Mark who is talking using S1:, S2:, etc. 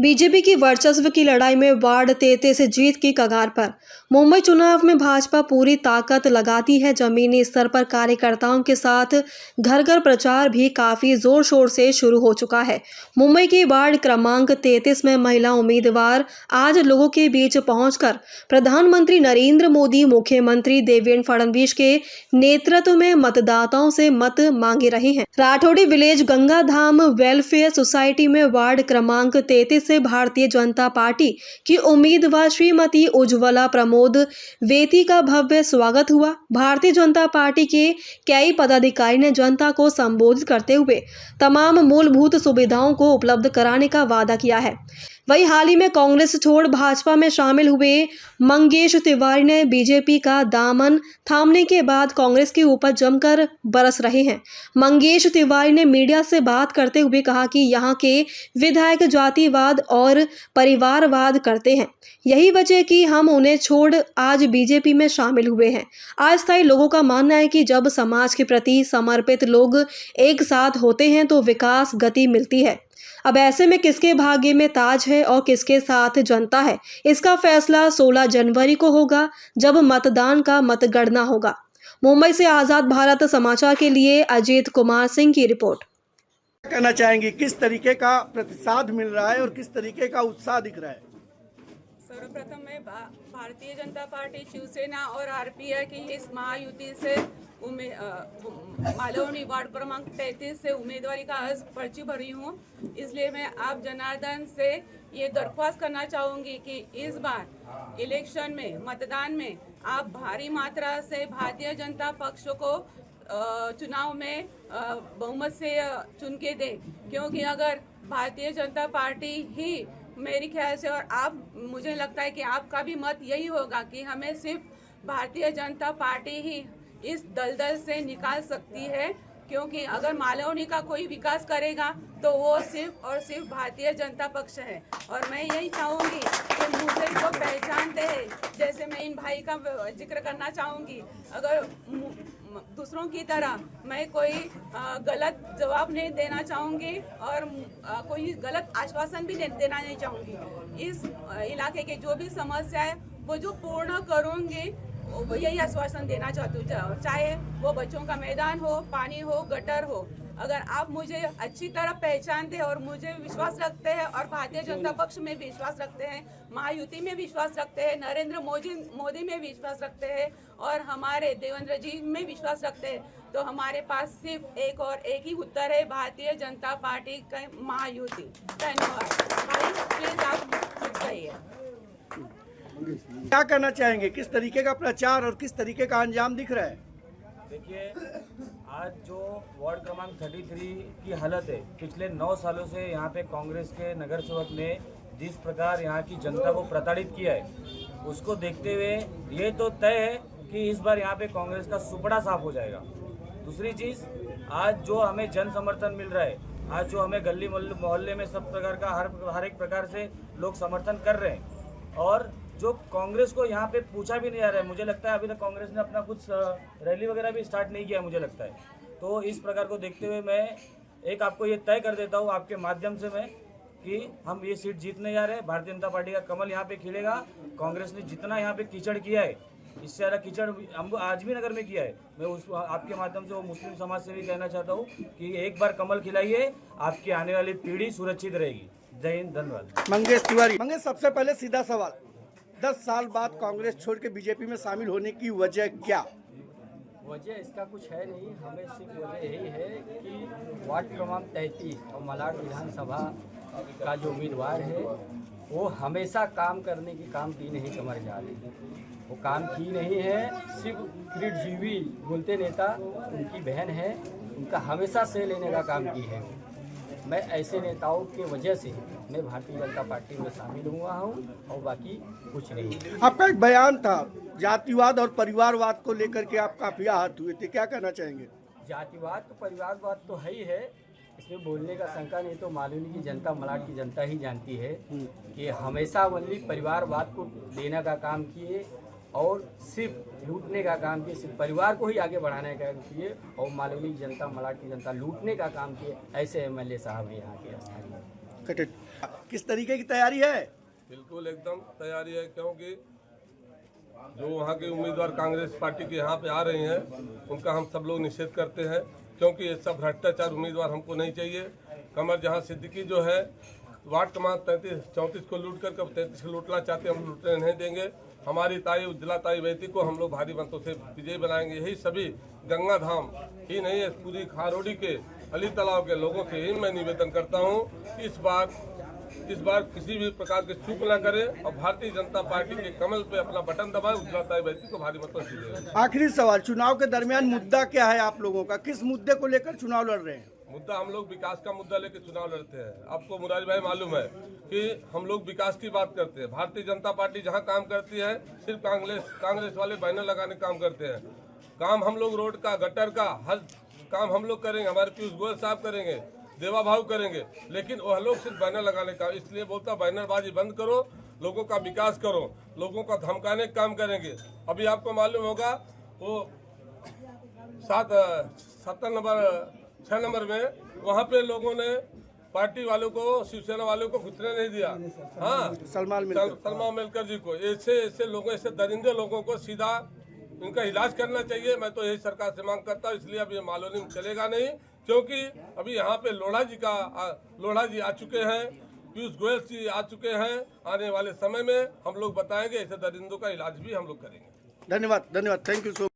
S1: BJP की वर्चस्व की लड़ाई में वार्ड 33 से जीत की कगार पर। मुंबई चुनाव में भाजपा पूरी ताकत लगाती है। जमीनी स्तर पर कार्यकर्ताओं के साथ घर घर प्रचार भी काफी जोर शोर से शुरू हो चुका है। मुंबई के वार्ड क्रमांक 33 में महिला उम्मीदवार आज लोगों के बीच पहुंचकर प्रधानमंत्री नरेंद्र मोदी, मुख्यमंत्री देवेंद्र फडणवीस के नेतृत्व में मतदाताओं से मत मांगे रहे हैं। राठौड़ी विलेज गंगा धाम वेलफेयर सोसाइटी में वार्ड क्रमांक 33 से भारतीय जनता पार्टी की उम्मीदवार श्रीमती उज्ज्वला प्रमोद वेती का भव्य स्वागत हुआ। भारतीय जनता पार्टी के कई पदाधिकारी ने जनता को संबोधित करते हुए तमाम मूलभूत सुविधाओं को उपलब्ध कराने का वादा किया है। वहीं हाल ही में कांग्रेस छोड़ भाजपा में शामिल हुए मंगेश तिवारी ने बीजेपी का दामन थामने के बाद कांग्रेस के ऊपर जमकर बरस रहे हैं। मंगेश तिवारी ने मीडिया से बात करते हुए कहा कि यहां के विधायक जातिवाद और परिवारवाद करते हैं, यही वजह कि हम उन्हें छोड़ आज बीजेपी में शामिल हुए हैं। अस्थायी लोगों का मानना है कि जब समाज के प्रति समर्पित लोग एक साथ होते हैं तो विकास गति मिलती है। अब ऐसे में किसके भाग्य में ताज है और किसके साथ जनता है, इसका फैसला 16 जनवरी को होगा, जब मतदान का मतगणना होगा। मुंबई से आजाद भारत समाचार के लिए अजीत कुमार सिंह की रिपोर्ट।
S2: कहना चाहेंगे किस तरीके का प्रतिसाद मिल रहा है और किस तरीके का उत्साह दिख रहा है?
S3: सर्वप्रथम मैं भारतीय जनता पार्टी, शिवसेना और आरपीआई की इस महायुति से मालवनी वार्ड क्रमांक 33 से उम्मीदवारी का आज पर्ची भरी हूँ। इसलिए मैं आप जनार्दन से ये दरख्वास्त करना चाहूँगी कि इस बार इलेक्शन में, मतदान में आप भारी मात्रा से भारतीय जनता पक्ष को चुनाव में बहुमत से चुन के दें, क्योंकि अगर भारतीय जनता पार्टी ही मेरी ख्याल से, और आप, मुझे लगता है कि आपका भी मत यही होगा कि हमें सिर्फ भारतीय जनता पार्टी ही इस दलदल से निकाल सकती है, क्योंकि अगर मालवनी का कोई विकास करेगा तो वो सिर्फ और सिर्फ भारतीय जनता पक्ष है। और मैं यही चाहूँगी कि मुझे जो पहचानते हैं, जैसे मैं इन भाई का जिक्र करना चाहूँगी, अगर दूसरों की तरह मैं कोई गलत जवाब नहीं देना चाहूँगी और कोई गलत आश्वासन भी देना नहीं चाहूँगी। इस इलाके के जो भी समस्या है वो जो पूर्ण करूँगी, यही आश्वासन देना चाहती हूँ, चाहे वो बच्चों का मैदान हो, पानी हो, गटर हो। अगर आप मुझे अच्छी तरह पहचानते हैं और मुझे विश्वास रखते हैं और भारतीय जनता पक्ष में विश्वास रखते हैं, महायुति में विश्वास रखते हैं, नरेंद्र मोदी में विश्वास रखते हैं और हमारे देवेंद्र जी में विश्वास रखते हैं, तो हमारे पास सिर्फ एक और एक ही उत्तर है, भारतीय जनता पार्टी का महायुति। धन्यवाद भाई, प्लीज आप कुछ कहिए।
S2: क्या कहना चाहेंगे, किस तरीके का प्रचार और किस तरीके का अंजाम दिख रहा है?
S4: देखिए, आज जो वार्ड क्रमांक 33 की हालत है, पिछले 9 सालों से यहाँ पे कांग्रेस के नगर सेवक ने जिस प्रकार यहाँ की जनता को प्रताड़ित किया है, उसको देखते हुए ये तो तय है कि इस बार यहाँ पे कांग्रेस का सुपड़ा साफ हो जाएगा। दूसरी चीज़, आज जो हमें जन समर्थन मिल रहा है, आज जो हमें गली मोहल्ले में सब प्रकार का हर एक प्रकार से लोग समर्थन कर रहे हैं, और जो कांग्रेस को यहाँ पे पूछा भी नहीं आ रहा है, मुझे लगता है अभी तक कांग्रेस ने अपना कुछ रैली वगैरह भी स्टार्ट नहीं किया, मुझे लगता है। तो इस प्रकार को देखते हुए मैं एक आपको ये तय कर देता हूँ आपके माध्यम से मैं, कि हम ये सीट जीतने जा रहे हैं। भारतीय जनता पार्टी का कमल यहाँ पे खिलेगा। कांग्रेस ने जितना यहाँ पे कीचड़ किया है, इससे ज़्यादा कीचड़ हम आज भी नगर में किया है। मैं उस आपके माध्यम से वो मुस्लिम समाज से भी कहना चाहता हूँ कि एक बार कमल खिलाइए, आपकी आने वाली पीढ़ी सुरक्षित रहेगी। जय हिंद, धन्यवाद।
S2: मंगेश तिवारी। मंगेश, सबसे पहले सीधा सवाल, 10 साल बाद कांग्रेस छोड़ के बीजेपी में शामिल होने की वजह क्या?
S5: वजह इसका कुछ है नहीं, हमें सिर्फ वजह यही है कि वार्ड क्रमांक 33 और मलाड विधानसभा का जो उम्मीदवार है वो हमेशा काम करने की काम की नहीं कमर जा रही है। वो काम की नहीं है, सिर्फ क्रीडजीवी बोलते नेता उनकी बहन है, उनका हमेशा से लेने का काम की है। मैं ऐसे नेताओं की वजह से मैं भारतीय जनता पार्टी में शामिल हुआ हूँ और बाकी कुछ नहीं।
S2: आपका एक बयान था, जातिवाद और परिवारवाद को लेकर के आप काफी आहत हुए थे, क्या कहना चाहेंगे?
S5: जातिवाद तो परिवारवाद तो है ही है, इसमें बोलने का शंका नहीं। तो मालूनी की जनता, मलाड की जनता ही जानती है कि हमेशा ओनली परिवारवाद को देने का काम किए और सिर्फ लूटने का काम किए, सिर्फ परिवार को ही आगे बढ़ाने का काम किए और मालवनी की जनता, मलाड की जनता लूटने का काम किए। ऐसे MLA साहब हैं यहाँ के स्थानीय।
S2: किस तरीके की तैयारी है?
S6: बिल्कुल एकदम तैयारी है, क्योंकि जो वहाँ के उम्मीदवार कांग्रेस पार्टी के यहाँ पे आ रहे हैं उनका हम सब लोग निषेध करते हैं, क्योंकि ये सब भ्रष्टाचार उम्मीदवार हमको नहीं चाहिए। कमर जहाँ सिद्दीकी जो है वार्ड क्रमांक 34 को लूट कर 33 को लूटना चाहते हैं, हम लूटने नहीं देंगे। हमारी ताई उज्ज्वला ताई वैती को हम लोग भारी मतों से विजयी बनाएंगे। यही सभी गंगा धाम ही नहीं है, पूरी खारोड़ी के अली तालाब के लोगों से ही मैं निवेदन करता हूँ कि इस बार किसी भी प्रकार की चूक न करें और भारतीय जनता पार्टी के कमल पे अपना बटन दबाए, उज्ज्वला ताई वैती को भारी मतों से जीतें।
S2: आखिरी सवाल, चुनाव के दरमियान मुद्दा क्या है आप लोगों का? किस मुद्दे को लेकर चुनाव लड़ रहे हैं?
S6: मुद्दा हम लोग विकास का मुद्दा लेकर चुनाव लड़ते हैं। आपको मुरारी भाई मालूम है कि हम लोग विकास की बात करते हैं। भारतीय जनता पार्टी जहां काम करती है सिर्फ कांग्रेस वाले बैनर लगाने काम करते हैं। काम हम लोग रोड का, गटर का, हर काम हम लोग करेंगे। हमारे पीयूष गोयल साहब करेंगे, देवा भाव करेंगे, लेकिन वह लोग सिर्फ बैनर लगाने का। इसलिए बोलता बैनरबाजी बंद करो, लोगों का विकास करो, लोगों का धमकाने का काम करेंगे। अभी आपको मालूम होगा वो 6 नंबर में वहाँ पे लोगों ने पार्टी वालों को, शिवसेना वालों को घुसने नहीं दिया। हाँ, सलमान मेलकर जी को, ऐसे लोगों, ऐसे दरिंदे लोगों को सीधा इनका इलाज करना चाहिए। मैं तो यही सरकार से मांग करता हूँ। इसलिए अब ये मालोनी में चलेगा नहीं, क्योंकि अभी यहाँ पे लोढ़ा जी आ चुके हैं, पीयूष गोयल जी आ चुके हैं। आने वाले समय में हम लोग बताएंगे, ऐसे दरिंदों का इलाज भी हम लोग करेंगे।
S2: धन्यवाद, थैंक यू सो